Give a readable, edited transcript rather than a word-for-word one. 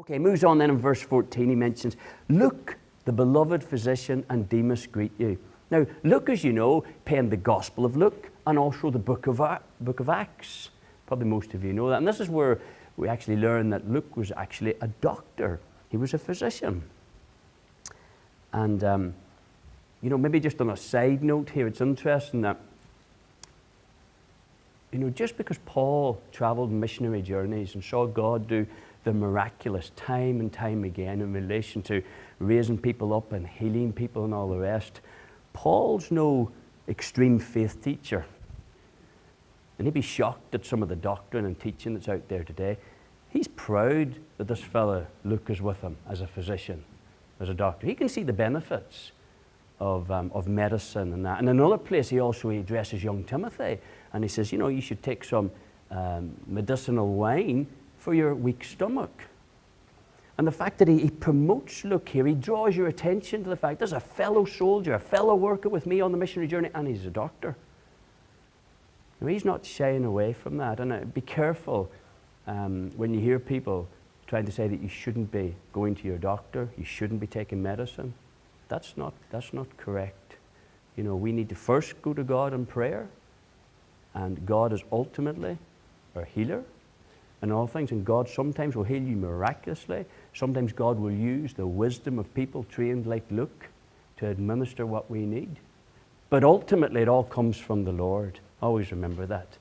Okay, moves on then in verse 14. He mentions, Luke, the beloved physician, and Demas greet you. Now, Luke, as you know, penned the Gospel of Luke and also the book of Acts. Probably most of you know that. And this is where we actually learn that Luke was actually a doctor. He was a physician. And, maybe just on a side note here, it's interesting that, just because Paul traveled missionary journeys and saw God do the miraculous time and time again in relation to raising people up and healing people and all the rest, Paul's no extreme faith teacher. And he'd be shocked at some of the doctrine and teaching that's out there today. He's proud that this fella, Luke, is with him as a physician, as a doctor. He can see the benefits of medicine and that. And in another place, he addresses young Timothy, and he says, you should take some medicinal wine for your weak stomach. And the fact that he promotes Luke here, he draws your attention to the fact there's a fellow soldier, a fellow worker with me on the missionary journey, and he's a doctor. He's not shying away from that. And be careful when you hear people trying to say that you shouldn't be going to your doctor, you shouldn't be taking medicine. That's not correct. We need to first go to God in prayer, and God is ultimately our healer in all things. And God sometimes will heal you miraculously. Sometimes God will use the wisdom of people trained like Luke to administer what we need. But ultimately, it all comes from the Lord. Always remember that.